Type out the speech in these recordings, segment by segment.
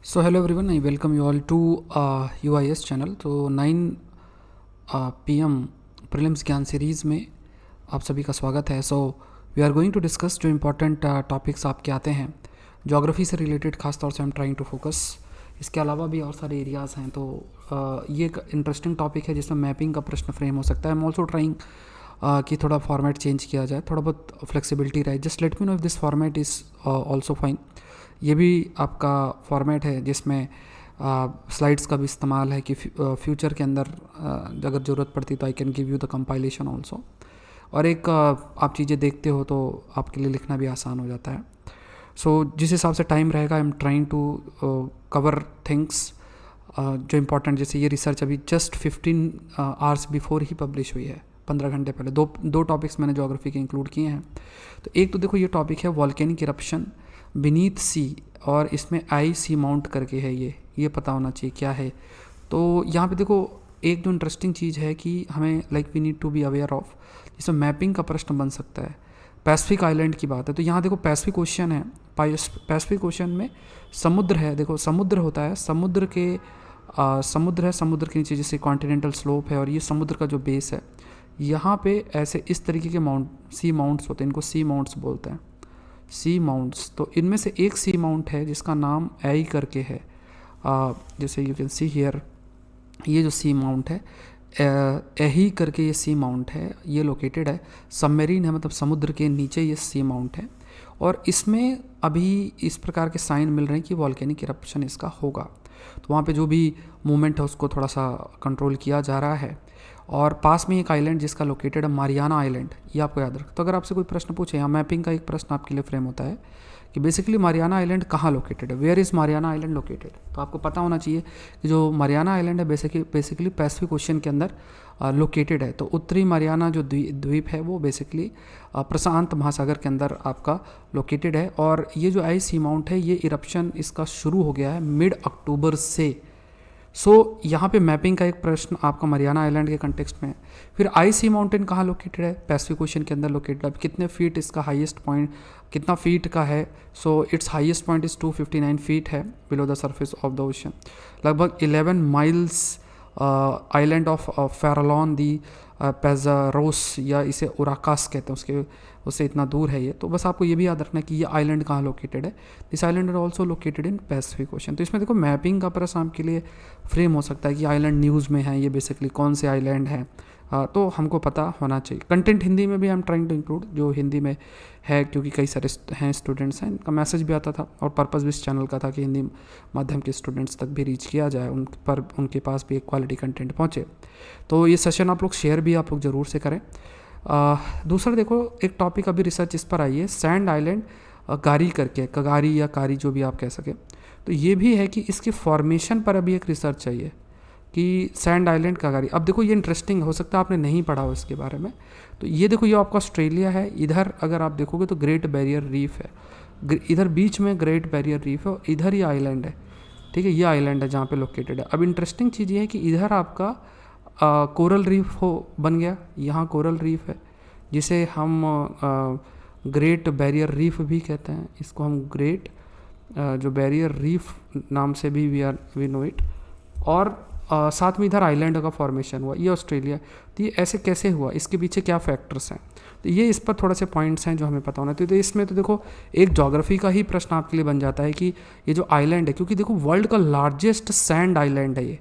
So hello everyone, I welcome you all to UIS channel। तो 9 PM prelims ज्ञान series में आप सभी का स्वागत है। So we are going to discuss जो इम्पोर्टेंट टॉपिक्स आपके आते हैं ज्योग्राफी से रिलेटेड, खास तौर से हम ट्राइंग टू फोकस। इसके अलावा भी और सारे एरियाज़ हैं। तो ये एक इंटरेस्टिंग टॉपिक है जिसमें मैपिंग का प्रश्न फ्रेम हो सकता है। आई एम ऑल्सो ट्राइंग कि थोड़ा फॉर्मेट चेंज किया जाए, थोड़ा बहुत फ्लेक्सिबिलिटी रहे। Just let me know if this format is also fine. ये भी आपका फॉर्मेट है जिसमें स्लाइड्स का भी इस्तेमाल है कि फ्यूचर के अंदर अगर ज़रूरत पड़ती तो I can give you the compilation also. और एक आप चीज़ें देखते हो तो आपके लिए लिखना भी आसान हो जाता है। सो जिस हिसाब से टाइम रहेगा, I am trying to cover things जो इम्पोर्टेंट। जैसे ये रिसर्च अभी जस्ट 15 आवर्स बिफोर ही पब्लिश हुई है, 15 घंटे पहले। दो टॉपिक्स मैंने ज्योग्राफी के इंक्लूड किए हैं। तो एक तो देखो ये टॉपिक है वॉल्केनिक इरप्शन बीनीथ सी, और इसमें आई सी माउंट करके है। ये पता होना चाहिए क्या है। तो यहाँ पे देखो एक जो इंटरेस्टिंग चीज़ है कि हमें we need to be aware of, जिसमें मैपिंग का प्रश्न बन सकता है। पैसिफिक आइलैंड की बात है तो यहाँ देखो पैसिफिक ओशन है। पैसिफिक ओशन में समुद्र है। देखो समुद्र होता है, समुद्र है, समुद्र के नीचे जैसे कॉन्टिनेंटल स्लोप है, और ये समुद्र का जो बेस है यहाँ पे ऐसे इस तरीके के सी माउंट्स होते हैं। इनको सी माउंट्स बोलते हैं, सी माउंट्स। तो इनमें से एक सी माउंट है जिसका नाम एई करके है। जैसे यू कैन सी हियर, ये जो सी माउंट है एही करके ये सी माउंट है, ये लोकेटेड है, सबमेरीन है, मतलब समुद्र के नीचे ये सी माउंट है। और इसमें अभी इस प्रकार के साइन मिल रहे हैं कि वॉल्केनिक इरप्शन इसका होगा। तो वहाँ पे जो भी मूवमेंट है उसको थोड़ा सा कंट्रोल किया जा रहा है। और पास में एक आइलैंड जिसका लोकेटेड है मारियाना आइलैंड, ये आपको याद रखें। तो अगर आपसे कोई प्रश्न पूछे, यहाँ मैपिंग का एक प्रश्न आपके लिए फ्रेम होता है कि बेसिकली मारियाना आइलैंड कहाँ लोकेटेड है, where is Mariana island located. तो आपको पता होना चाहिए कि जो मारियाना आइलैंड है बेसिकली पैसिफिक ओशन के अंदर लोकेटेड है। तो उत्तरी मारियाना जो द्वीप है वो बेसिकली प्रशांत महासागर के अंदर आपका लोकेटेड है। और ये जो आई सी माउंट है, ये इरप्शन इसका शुरू हो गया है मिड अक्टूबर से। सो यहाँ पे मैपिंग का एक प्रश्न आपका मारियाना आइलैंड के कंटेक्स्ट में है। फिर आई सी माउंटेन कहाँ लोकेटेड है, पैसिफिक ओशन के अंदर लोकेटेड है। कितने फीट इसका हाईएस्ट पॉइंट, कितना फीट का है। So its highest point is 259 feet है below the surface of the ocean. लगभग 11 miles island off Farallon de Pajaros, या इसे उराकास कहते हैं, उससे इतना दूर है ये। तो बस आपको ये भी याद रखना है कि ये आइलैंड कहाँ लोकेटेड है। This island is also located in Pacific ocean. तो इसमें देखो मैपिंग का प्रश्न आपके लिए फ्रेम हो सकता है कि आइलैंड न्यूज़ में है, ये बेसिकली कौन से आइलैंड है। तो हमको पता होना चाहिए। कंटेंट हिंदी में भी I am trying to include, जो हिंदी में है, क्योंकि कई सारे हैं स्टूडेंट्स हैं, इनका मैसेज भी आता था। और पर्पस भी इस चैनल का था कि हिंदी माध्यम के स्टूडेंट्स तक भी रीच किया जाए, उन पर उनके पास भी एक क्वालिटी कंटेंट पहुँचे। तो ये सेशन आप लोग शेयर भी आप लोग ज़रूर से करें। दूसरा देखो एक टॉपिक अभी रिसर्च इस पर आई है, सैंड आइलैंड गारी करके, कगारी या कारी जो भी आप कह सकें। तो ये भी है कि इसके फॉर्मेशन पर अभी एक रिसर्च चाहिए कि सैंड आइलैंड कगारी। अब देखो ये इंटरेस्टिंग हो सकता है आपने नहीं पढ़ा हो इसके बारे में। तो ये देखो ये आपका ऑस्ट्रेलिया है, इधर अगर आप देखोगे तो ग्रेट बैरियर रीफ है, इधर बीच में ग्रेट बैरियर रीफ है, और इधर ये आइलैंड है। ठीक है, ये आइलैंड है जहाँ पे लोकेटेड है। अब इंटरेस्टिंग चीज़ ये है कि इधर आपका कोरल रीफ बन गया, यहाँ कोरल रीफ है जिसे हम ग्रेट बैरियर रीफ भी कहते हैं। इसको हम ग्रेट जो बैरियर रीफ नाम से भी वी नो इट। और साथ में इधर आइलैंड का फॉर्मेशन हुआ, ये ऑस्ट्रेलिया। तो ये ऐसे कैसे हुआ, इसके पीछे क्या फैक्टर्स हैं, तो ये इस पर थोड़ा से पॉइंट्स हैं जो हमें पता होना चाहिए। तो इसमें तो देखो एक ज्योग्राफी का ही प्रश्न आपके लिए बन जाता है कि ये जो आइलैंड है, क्योंकि देखो वर्ल्ड का लार्जेस्ट सैंड आइलैंड है ये,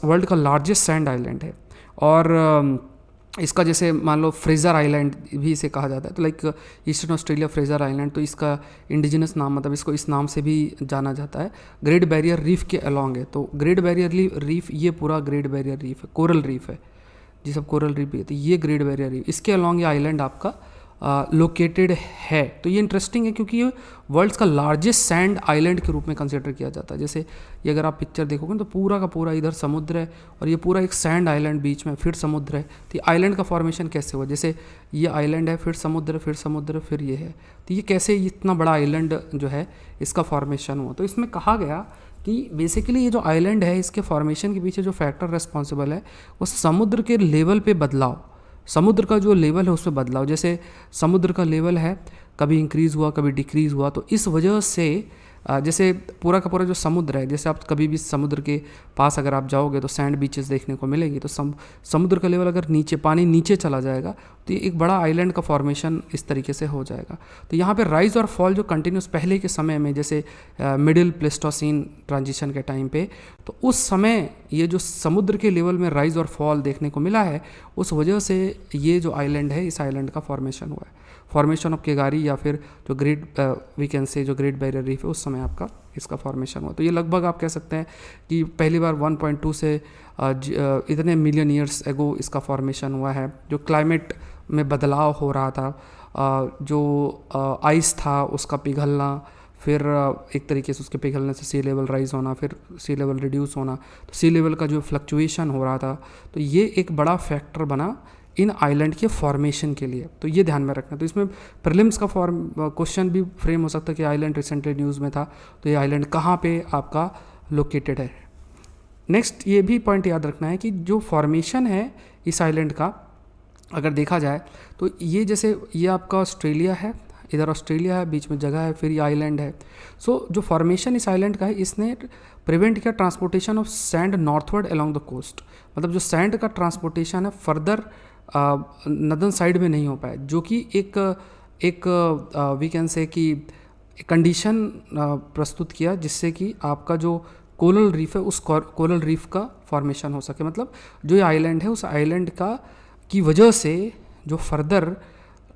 वर्ल्ड का लार्जेस्ट सैंड आइलैंड है। और इसका जैसे मान लो फ्रेज़र आइलैंड भी इसे कहा जाता है। तो like eastern Australia Fraser island, तो इसका इंडिजिनस नाम, मतलब इसको इस नाम से भी जाना जाता है। ग्रेट बैरियर रीफ के अलॉन्ग है। तो ग्रेट बैरियर रीफ, ये पूरा ग्रेट बैरियर रीफ है, कोरल रीफ है जी, सब कोरल रीफ भी है। तो ये ग्रेट बैरियर रीफ, इसके अलॉन्ग ये आइलैंड आपका लोकेटेड है। तो ये इंटरेस्टिंग है क्योंकि ये वर्ल्ड्स का लार्जेस्ट सैंड आइलैंड के रूप में कंसिडर किया जाता है। जैसे ये अगर आप पिक्चर देखोगे तो पूरा का पूरा इधर समुद्र है, और ये पूरा एक सैंड आइलैंड बीच में, फिर समुद्र है। तो ये आइलैंड का फॉर्मेशन कैसे हुआ, जैसे ये आइलैंड है, फिर समुद्र, फिर समुद्र, फिर ये है। तो ये कैसे इतना बड़ा आइलैंड जो है इसका फॉर्मेशन हुआ। तो इसमें कहा गया कि बेसिकली ये जो आइलैंड है इसके फॉर्मेशन के पीछे जो फैक्टर रिस्पॉन्सिबल है वो समुद्र के लेवल पे बदलाव, समुद्र का जो लेवल है उसमें बदलाव। जैसे समुद्र का लेवल है कभी इंक्रीज़ हुआ कभी डिक्रीज़ हुआ, तो इस वजह से जैसे पूरा का पूरा जो समुद्र है, जैसे आप कभी भी समुद्र के पास अगर आप जाओगे तो सैंड बीचेस देखने को मिलेंगी। तो समुद्र का लेवल अगर नीचे, पानी नीचे चला जाएगा तो ये एक बड़ा आइलैंड का फॉर्मेशन इस तरीके से हो जाएगा। तो यहाँ पे राइज और फॉल जो कंटिन्यूस पहले के समय में, जैसे मिडिल प्लेस्टोसीन ट्रांजिशन के टाइम पे, तो उस समय ये जो समुद्र के लेवल में राइज और फॉल देखने को मिला है, उस वजह से ये जो आइलैंड है, इस आइलैंड का फॉर्मेशन हुआ है। फॉर्मेशन ऑफ केगारी या फिर जो ग्रेट वी कैन से जो ग्रेट बैरियर रीफ है, उस समय आपका इसका फॉर्मेशन हुआ। तो ये लगभग आप कह सकते हैं कि पहली बार 1.2 से इतने मिलियन ईयर्स एगो इसका फॉर्मेशन हुआ है। जो क्लाइमेट में बदलाव हो रहा था, जो आइस था उसका पिघलना, फिर एक तरीके से उसके पिघलने से सी लेवल राइज होना, फिर सी लेवल रिड्यूस होना, तो सी लेवल का जो फ्लक्चुएशन हो रहा था, तो ये एक बड़ा फैक्टर बना इन आइलैंड के फॉर्मेशन के लिए। तो ये ध्यान में रखना। तो इसमें प्रीलिम्स का क्वेश्चन भी फ्रेम हो सकता है कि आइलैंड रिसेंटली न्यूज़ में था, तो ये आइलैंड कहाँ पे आपका लोकेटेड है। नेक्स्ट ये भी पॉइंट याद रखना है कि जो फॉर्मेशन है इस आइलैंड का, अगर देखा जाए तो ये जैसे ये आपका ऑस्ट्रेलिया है, इधर ऑस्ट्रेलिया है, बीच में जगह है, फिर ये आइलैंड है। सो जो फॉर्मेशन इस आइलैंड का है, इसने प्रिवेंट किया transportation of sand northward along the coast. मतलब जो सैंड का ट्रांसपोर्टेशन है फर्दर नदर्न साइड में नहीं हो पाया, जो कि एक वी कैन से कि कंडीशन प्रस्तुत किया जिससे कि आपका जो कोरल रीफ है, उस कोरल रीफ का फॉर्मेशन हो सके। मतलब जो ये आइलैंड है, उस आइलैंड का की वजह से जो फर्दर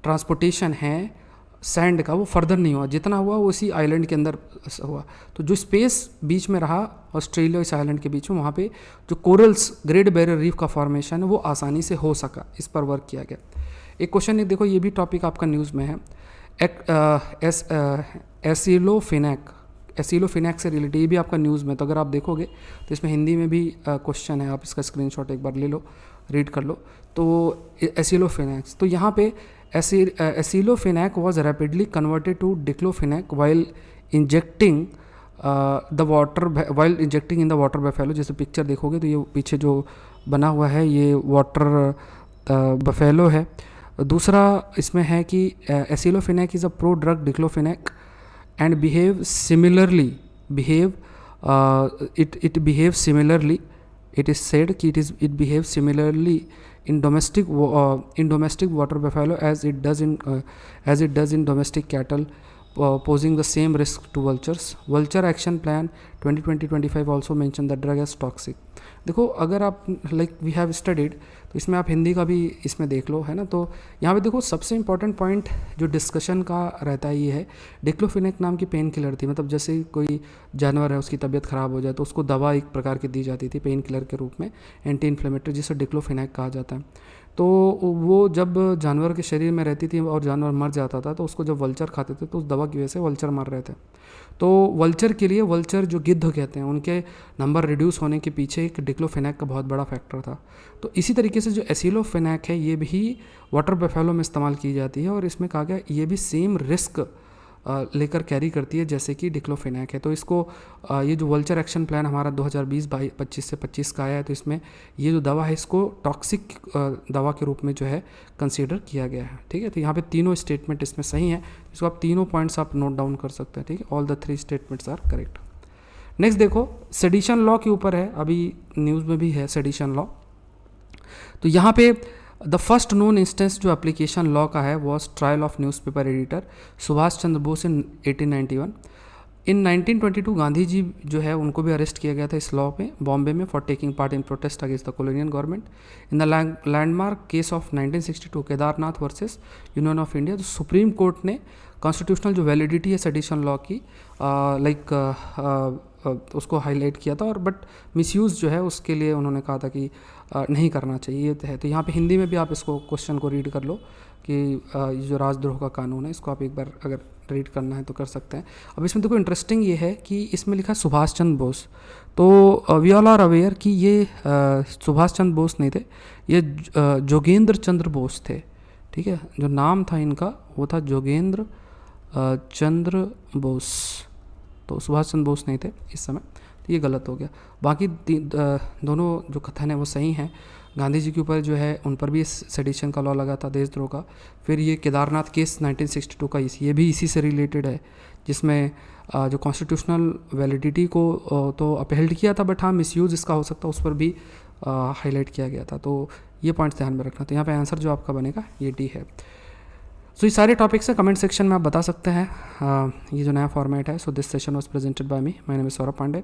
ट्रांसपोर्टेशन है सैंड का, वो फर्दर नहीं हुआ, जितना हुआ वो उसी आइलैंड के अंदर हुआ। तो जो स्पेस बीच में रहा ऑस्ट्रेलिया और इस आइलैंड के बीच में, वहाँ पे जो कोरल्स ग्रेट बैरियर रीफ का फॉर्मेशन है वो आसानी से हो सका, इस पर वर्क किया गया। एक क्वेश्चन एक देखो, ये भी टॉपिक आपका न्यूज़ में है, एसिलोफिनेक से रिलेटेड, ये भी आपका न्यूज़ में। तो अगर आप देखोगे तो इसमें हिंदी में भी क्वेश्चन है, आप इसका स्क्रीनशॉट एक बार ले लो, रीड कर लो। तो एसिलोफिनेक्स, तो यहाँ पे aceclofenac was rapidly converted to diclofenac while injecting in the water buffalo. जैसे पिक्चर देखोगे तो ये पीछे जो बना हुआ है ये वाटर बफेलो है। दूसरा इसमें है कि aceclofenac is a pro drug diclofenac and behave similarly, it behaves similarly, it is said कि it behaves similarly in domestic water buffalo as it does in domestic cattle, posing the same risk to vultures. Vulture action plan 2020-25 also mentioned the drug as toxic. देखो, अगर आप like we have studied, तो इसमें आप हिंदी का भी इसमें देख लो, है ना। तो यहाँ पे देखो सबसे इंपॉर्टेंट पॉइंट जो डिस्कशन का रहता है ये है, डिक्लोफिनेक नाम की पेन किलर थी। मतलब जैसे कोई जानवर है, उसकी तबीयत ख़राब हो जाए तो उसको दवा एक प्रकार की दी जाती थी पेन किलर के रूप में, एंटी इन्फ्लेमेटरी, जिसे डिक्लोफिनेक कहा जाता है। तो वो जब जानवर के शरीर में रहती थी और जानवर मर जाता था, तो उसको जब वल्चर खाते थे तो उस दवा की वजह से वल्चर मर रहे थे। तो वल्चर के लिए, वल्चर जो गिद्ध कहते हैं, उनके नंबर रिड्यूस होने के पीछे एक डिक्लोफिनेक का बहुत बड़ा फैक्टर था। तो इसी तरीके से जो एसिलोफिनेक है, ये भी वाटर बफेलो में इस्तेमाल की जाती है, और इसमें कहा गया ये भी सेम रिस्क लेकर कैरी करती है जैसे कि डिक्लोफिनेक है। तो इसको ये जो वल्चर एक्शन प्लान हमारा 2020-25 से 25 का आया है, तो इसमें ये जो दवा है इसको टॉक्सिक दवा के रूप में जो है कंसीडर किया गया है। ठीक है, तो यहाँ पे तीनों स्टेटमेंट इसमें सही हैं, इसको आप तीनों पॉइंट्स आप नोट डाउन कर सकते हैं। ठीक है, all the 3 statements are correct. Next देखो, सेडिशन लॉ के ऊपर है, अभी न्यूज़ में भी है सेडिशन लॉ। तो यहाँ पे द फर्स्ट नोन इंस्टेंस जो एप्लीकेशन लॉ का है was trial of newspaper editor Subhash Chandra Bose in 1891। In 1922 Gandhi ji जो है उनको भी अरेस्ट किया गया था इस लॉ पे, बॉम्बे में, for taking part in protest against the colonial government. In the landmark case of 1962 Kedarnath versus union of India, तो सुप्रीम कोर्ट ने कॉन्स्टिट्यूशनल जो वैलिडिटी है सेडिशन लॉ की उसको हाईलाइट किया था, और बट मिसयूज़ जो है उसके लिए उन्होंने कहा था कि नहीं करना चाहिए, ये है। तो यहाँ पे हिंदी में भी आप इसको क्वेश्चन को रीड कर लो कि ये जो राजद्रोह का कानून है, इसको आप एक बार अगर रीड करना है तो कर सकते हैं। अब इसमें देखो इंटरेस्टिंग ये है कि इसमें लिखा सुभाष चंद्र बोस। तो वी ऑल आर अवेयर कि ये सुभाष चंद्र बोस नहीं थे, ये जोगेंद्र चंद्र बोस थे। ठीक है, जो नाम था इनका वो था जोगेंद्र चंद्र बोस, तो सुभाष चंद्र बोस नहीं थे इस समय, तो ये गलत हो गया। बाकी दोनों जो कथन है वो सही हैं। गांधी जी के ऊपर जो है उन पर भी सेडिशन का लॉ लगा था, देशद्रोह का। फिर ये केदारनाथ केस 1962 का ये भी इसी से रिलेटेड है, जिसमें जो कॉन्स्टिट्यूशनल वैलिडिटी को तो अपहेल्ड किया था, बट हाँ मिसयूज़ इसका हो सकता है उस पर भी हाईलाइट किया गया था। तो ये पॉइंट्स ध्यान में रखना। तो यहाँ पे आंसर जो आपका बनेगा ये डी है। सो ये सारे टॉपिक्स हैं, कमेंट सेक्शन में आप बता सकते हैं। ये जो नया फॉर्मेट है, so this session was presented by me, my name is Saurabh Pandey.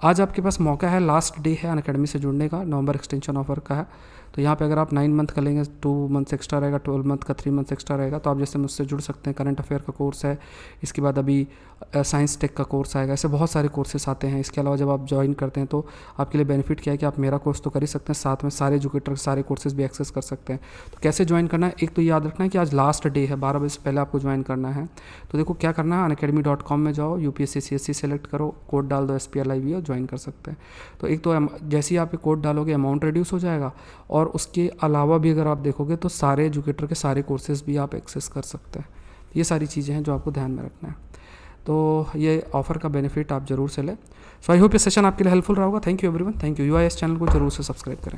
आज आपके पास मौका है, लास्ट डे है अनअकैडमी से जुड़ने का, नवंबर एक्सटेंशन ऑफर का है। तो यहाँ पे अगर आप 9 मंथ का लेंगे 2 मंथ्स एक्स्ट्रा रहेगा, 12 मंथ का 3 मंथ्स एक्स्ट्रा रहेगा। तो आप जैसे मुझसे जुड़ सकते हैं। करंट अफेयर का कोर्स है, इसके बाद अभी साइंस टेक का कोर्स आएगा, ऐसे बहुत सारे कोर्सेस आते हैं। इसके अलावा जब आप ज्वाइन करते हैं तो आपके लिए बेनिफिट क्या है कि आप मेरा कोर्स तो कर ही सकते हैं, साथ में सारे एजुकेटर सारे कोर्सेज भी एक्सेस कर सकते हैं। तो कैसे ज्वाइन करना है, एक तो याद रखना है कि आज लास्ट डे है, 12 बजे से पहले आपको ज्वाइन करना है। तो देखो क्या करना है, unacademy.com में जाओ, UPSC CSC सेलेक्ट करो, कोड डाल दो SPLIV और ज्वाइन कर सकते हैं। तो एक तो जैसे ही आप कोड डालोगे अमाउंट रिड्यूस हो जाएगा, और उसके अलावा भी अगर आप देखोगे तो सारे एजुकेटर के सारे कोर्सेज भी आप एक्सेस कर सकते हैं। ये सारी चीज़ें हैं जो आपको ध्यान में रखना है। तो ये ऑफ़र का बेनिफिट आप ज़रूर से लें। सो आई होप ये सेशन आपके लिए हेल्पफुल रहा होगा। Thank you everyone, thank you. UIS channel को जरूर से सब्सक्राइब करें।